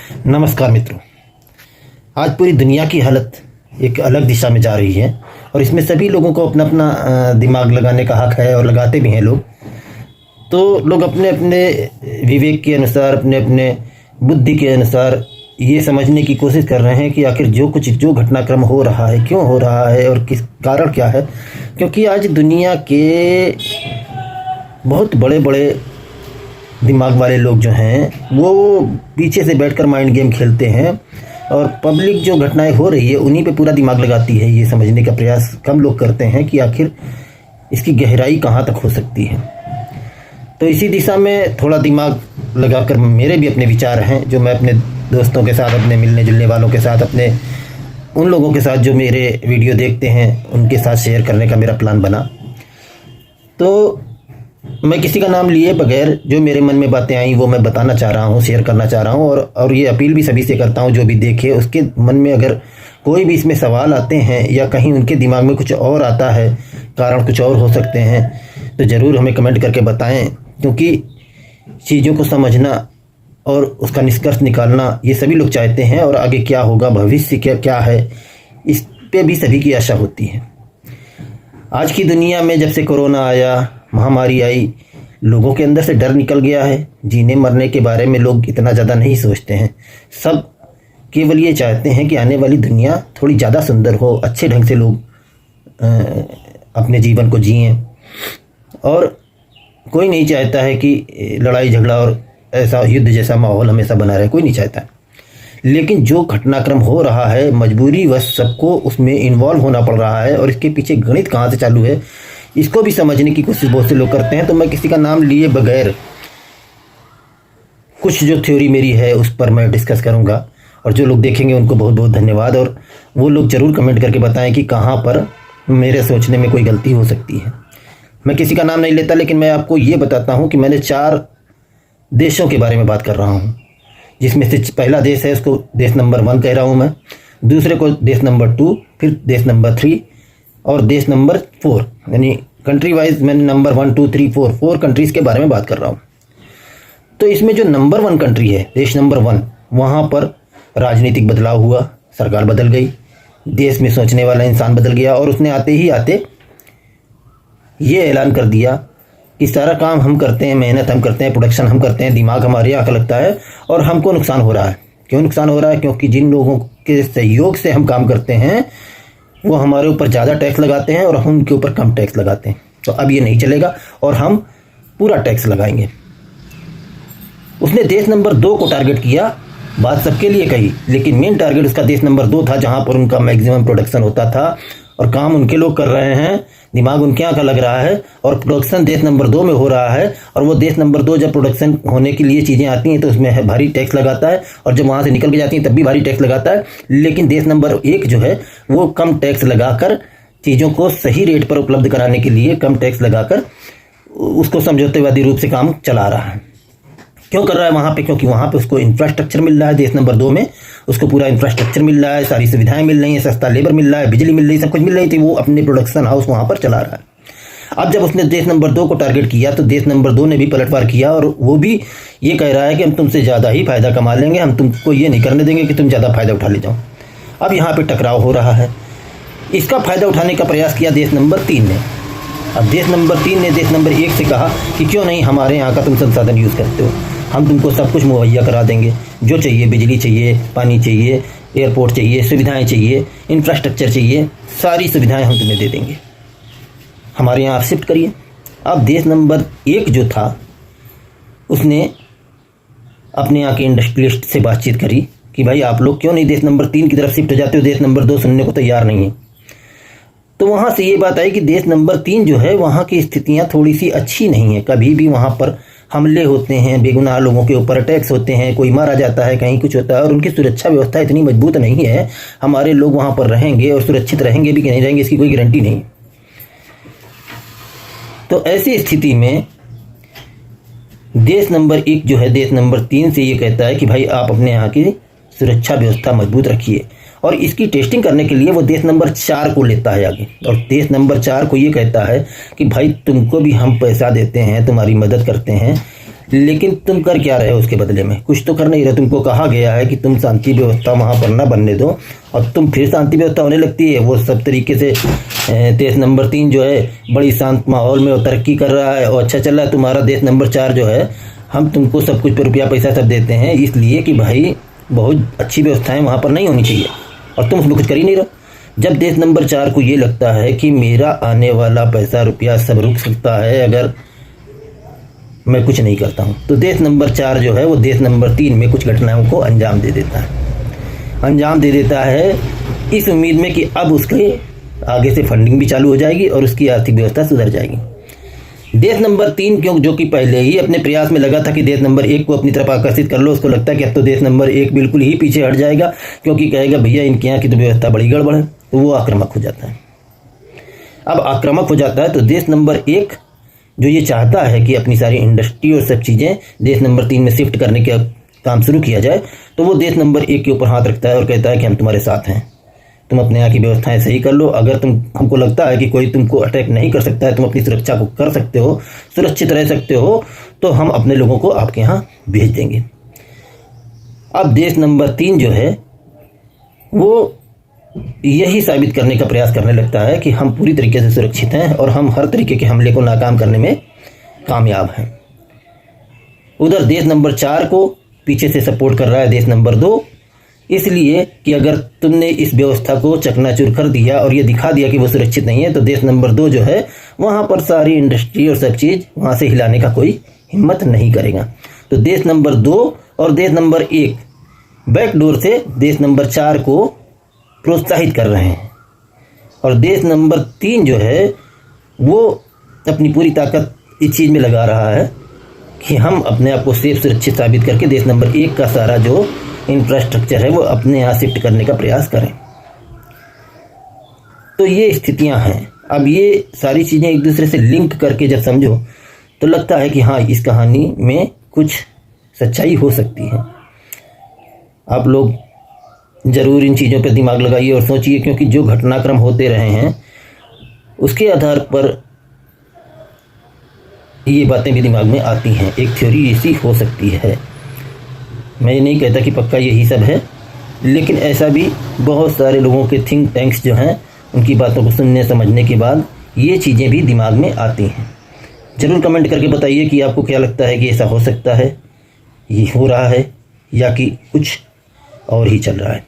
नमस्कार मित्रों। आज पूरी दुनिया की हालत एक अलग दिशा में जा रही है और इसमें सभी लोगों को अपना अपना दिमाग लगाने का हक है और लगाते भी हैं लोग। तो लोग अपने अपने विवेक के अनुसार, अपने अपने बुद्धि के अनुसार ये समझने की कोशिश कर रहे हैं कि आखिर जो घटनाक्रम हो रहा है क्यों हो रहा है और किस कारण क्या है। क्योंकि आज दुनिया के बहुत बड़े बड़े दिमाग वाले लोग जो हैं वो पीछे से बैठकर माइंड गेम खेलते हैं और पब्लिक जो घटनाएं हो रही है उन्हीं पे पूरा दिमाग लगाती है। ये समझने का प्रयास कम लोग करते हैं कि आखिर इसकी गहराई कहाँ तक हो सकती है। तो इसी दिशा में थोड़ा दिमाग लगाकर मेरे भी अपने विचार हैं जो मैं अपने दोस्तों के साथ, अपने मिलने जुलने वालों के साथ, अपने उन लोगों के साथ जो मेरे वीडियो देखते हैं उनके साथ शेयर करने का मेरा प्लान बना। तो मैं किसी का नाम लिए बगैर जो मेरे मन में बातें आई वो मैं बताना चाह रहा हूँ, शेयर करना चाह रहा हूँ। और ये अपील भी सभी से करता हूँ जो भी देखे उसके मन में अगर कोई भी इसमें सवाल आते हैं या कहीं उनके दिमाग में कुछ और आता है, कारण कुछ और हो सकते हैं, तो ज़रूर हमें कमेंट करके बताएं। क्योंकि चीज़ों को समझना और उसका निष्कर्ष निकालना ये सभी लोग चाहते हैं और आगे क्या होगा, भविष्य क्या है, इस पे भी सभी की आशा होती है। आज की दुनिया में जब से कोरोना आया, महामारी आई, लोगों के अंदर से डर निकल गया है। जीने मरने के बारे में लोग इतना ज़्यादा नहीं सोचते हैं। सब केवल ये चाहते हैं कि आने वाली दुनिया थोड़ी ज़्यादा सुंदर हो, अच्छे ढंग से लोग अपने जीवन को जिएं। और कोई नहीं चाहता है कि लड़ाई झगड़ा और ऐसा युद्ध जैसा माहौल हमेशा बना रहे, कोई नहीं चाहता। लेकिन जो घटनाक्रम हो रहा है मजबूरी वश सबको उसमें इन्वॉल्व होना पड़ रहा है और इसके पीछे गणित कहाँ से चालू है इसको भी समझने की कोशिश बहुत से लोग करते हैं। तो मैं किसी का नाम लिए बगैर कुछ जो थ्योरी मेरी है उस पर मैं डिस्कस करूंगा और जो लोग देखेंगे उनको बहुत बहुत धन्यवाद। और वो लोग ज़रूर कमेंट करके बताएं कि कहाँ पर मेरे सोचने में कोई गलती हो सकती है। मैं किसी का नाम नहीं लेता, लेकिन मैं आपको ये बताता हूँ कि मैंने 4 देशों के बारे में बात कर रहा हूँ, जिसमें से पहला देश है उसको देश नंबर 1 कह रहा हूँ मैं, दूसरे को देश नंबर 2, फिर देश नंबर 3 और देश नंबर 4। यानी कंट्री वाइज मैंने नंबर 1, 2, 3, 4 कंट्रीज़ के बारे में बात कर रहा हूँ। तो इसमें जो नंबर 1 कंट्री है, देश नंबर 1, वहाँ पर राजनीतिक बदलाव हुआ, सरकार बदल गई, देश में सोचने वाला इंसान बदल गया और उसने आते ही आते ये ऐलान कर दिया कि सारा काम हम करते हैं, मेहनत हम करते हैं, प्रोडक्शन हम करते हैं, दिमाग हमारे आंख लगता है और हमको नुकसान हो रहा है। क्यों नुकसान हो रहा है? क्योंकि जिन लोगों के सहयोग से हम काम करते हैं वो हमारे ऊपर ज़्यादा टैक्स लगाते हैं और हम उनके ऊपर कम टैक्स लगाते हैं। तो अब ये नहीं चलेगा और हम पूरा टैक्स लगाएंगे। उसने देश नंबर 2 को टारगेट किया, बात सबके लिए कही, लेकिन मेन टारगेट उसका देश नंबर 2 था जहां पर उनका मैक्सिमम प्रोडक्शन होता था और काम उनके लोग कर रहे हैं, दिमाग उनके यहाँ का लग रहा है और प्रोडक्शन देश नंबर 2 में हो रहा है। और वो देश नंबर 2 जब प्रोडक्शन होने के लिए चीज़ें आती हैं तो उसमें भारी टैक्स लगाता है और जब वहाँ से निकल के जाती हैं तब भी भारी टैक्स लगाता है। लेकिन देश नंबर 1 जो है वो कम टैक्स लगाकर चीज़ों को सही रेट पर उपलब्ध कराने के लिए कम टैक्स लगाकर उसको समझौतेवादी रूप से काम चला रहा है। क्यों कर रहा है वहाँ पे? क्योंकि वहाँ पे उसको इंफ्रास्ट्रक्चर मिल रहा है। देश नंबर 2 में उसको पूरा इंफ्रास्ट्रक्चर मिल रहा है, सारी सुविधाएं मिल रही हैं, सस्ता लेबर मिल रहा है, बिजली मिल रही है, सब कुछ मिल रही थी। वो अपने प्रोडक्शन हाउस वहाँ पर चला रहा है। अब जब उसने देश नंबर 2 को टारगेट किया तो देश नंबर 2 ने भी पलटवार किया और वो भी ये कह रहा है कि हम तुमसे ज़्यादा ही फ़ायदा कमा लेंगे, हम तुमको ये नहीं करने देंगे कि तुम ज़्यादा फ़ायदा उठा ले जाओ। अब यहाँ पर टकराव हो रहा है। इसका फ़ायदा उठाने का प्रयास किया देश नंबर 3 ने। अब देश नंबर 3 ने देश नंबर 1 से कहा कि क्यों नहीं हमारे यहाँ का तुम संसाधन यूज़ करते हो, हम तुमको सब कुछ मुहैया करा देंगे, जो चाहिए, बिजली चाहिए, पानी चाहिए, एयरपोर्ट चाहिए, सुविधाएं चाहिए, इंफ्रास्ट्रक्चर चाहिए, सारी सुविधाएं हम तुम्हें दे देंगे, हमारे यहाँ आप शिफ्ट करिए। अब देश नंबर 1 जो था उसने अपने यहाँ के इंडस्ट्रियलिस्ट से बातचीत करी कि भाई आप लोग क्यों नहीं देश नंबर 3 की तरफ शिफ्ट हो जाते हो, देश नंबर 2 सुनने को तैयार नहीं है। तो वहाँ से ये बात आई कि देश नंबर 3 जो है वहाँ की स्थितियाँ थोड़ी सी अच्छी नहीं है। कभी भी वहाँ पर हमले होते हैं, बेगुनाह लोगों के ऊपर अटैक्स होते हैं, कोई मारा जाता है, कहीं कुछ होता है और उनकी सुरक्षा व्यवस्था इतनी मजबूत नहीं है। हमारे लोग वहाँ पर रहेंगे और सुरक्षित रहेंगे भी कि नहीं रहेंगे इसकी कोई गारंटी नहीं। तो ऐसी स्थिति में देश नंबर 1 जो है देश नंबर 3 से ये कहता है कि भाई आप अपने यहाँ की सुरक्षा व्यवस्था मजबूत रखिए और इसकी टेस्टिंग करने के लिए वो देश नंबर 4 को लेता है आगे और देश नंबर 4 को ये कहता है कि भाई तुमको भी हम पैसा देते हैं, तुम्हारी मदद करते हैं, लेकिन तुम कर क्या रहे हो उसके बदले में? कुछ तो कर नहीं रहे। तुमको कहा गया है कि तुम शांति व्यवस्था वहाँ पर ना बनने दो, और तुम फिर शांति व्यवस्था होने लगती है। वो सब तरीके से देश नंबर 3 जो है बड़ी शांत माहौल में तरक्की कर रहा है और अच्छा चल रहा है। तुम्हारा देश नंबर 4 जो है, हम तुमको सब कुछ पर रुपया पैसा सब देते हैं इसलिए कि भाई बहुत अच्छी व्यवस्थाएं वहाँ पर नहीं होनी चाहिए, और तुम उसमें कुछ कर ही नहीं रहो। जब देश नंबर 4 को ये लगता है कि मेरा आने वाला पैसा रुपया सब रुक सकता है अगर मैं कुछ नहीं करता हूँ, तो देश नंबर 4 जो है वो देश नंबर 3 में कुछ घटनाओं को अंजाम दे देता है इस उम्मीद में कि अब उसके आगे से फंडिंग भी चालू हो जाएगी और उसकी आर्थिक व्यवस्था सुधर जाएगी। देश नंबर 3 क्यों, जो कि पहले ही अपने प्रयास में लगा था कि देश नंबर 1 को अपनी तरफ आकर्षित कर लो, उसको लगता है कि अब तो देश नंबर 1 बिल्कुल ही पीछे हट जाएगा, क्योंकि कहेगा भैया इनके यहाँ की तो व्यवस्था बड़ी गड़बड़ है, तो वो आक्रामक हो जाता है। अब आक्रामक हो जाता है तो देश नंबर 1 जो ये चाहता है कि अपनी सारी इंडस्ट्री और सब चीज़ें देश नंबर 3 में शिफ्ट करने का काम शुरू किया जाए, तो वो देश नंबर 1 के ऊपर हाथ रखता है और कहता है कि हम तुम्हारे साथ हैं, तुम अपने यहाँ की व्यवस्थाएं सही कर लो। अगर हमको लगता है कि कोई तुमको अटैक नहीं कर सकता है, तुम अपनी सुरक्षा को कर सकते हो, सुरक्षित रह सकते हो, तो हम अपने लोगों को आपके यहाँ भेज देंगे। अब देश नंबर 3 जो है वो यही साबित करने का प्रयास करने लगता है कि हम पूरी तरीके से सुरक्षित हैं और हम हर तरीके के हमले को नाकाम करने में कामयाब हैं। उधर देश नंबर 4 को पीछे से सपोर्ट कर रहा है देश नंबर 2, इसलिए कि अगर तुमने इस व्यवस्था को चकनाचूर कर दिया और ये दिखा दिया कि वो सुरक्षित नहीं है, तो देश नंबर 2 जो है वहाँ पर सारी इंडस्ट्री और सब चीज़ वहाँ से हिलाने का कोई हिम्मत नहीं करेगा। तो देश नंबर 2 और देश नंबर 1 बैकडोर से देश नंबर 4 को प्रोत्साहित कर रहे हैं, और देश नंबर 3 जो है वो अपनी पूरी ताकत इस चीज़ में लगा रहा है कि हम अपने आप को सेफ सुरक्षित साबित करके देश नंबर 1 का सारा जो इंफ्रास्ट्रक्चर है वो अपने यहाँ शिफ्ट करने का प्रयास करें। तो ये स्थितियां हैं। अब ये सारी चीज़ें एक दूसरे से लिंक करके जब समझो तो लगता है कि हाँ, इस कहानी में कुछ सच्चाई हो सकती है। आप लोग ज़रूर इन चीज़ों पर दिमाग लगाइए और सोचिए, क्योंकि जो घटनाक्रम होते रहे हैं उसके आधार पर ये बातें भी दिमाग में आती हैं। एक थ्योरी ऐसी हो सकती है, मैं ये नहीं कहता कि पक्का यही सब है, लेकिन ऐसा भी बहुत सारे लोगों के थिंक टैंक्स जो हैं उनकी बातों को सुनने समझने के बाद ये चीज़ें भी दिमाग में आती हैं। ज़रूर कमेंट करके बताइए कि आपको क्या लगता है कि ऐसा हो सकता है, ये हो रहा है, या कि कुछ और ही चल रहा है।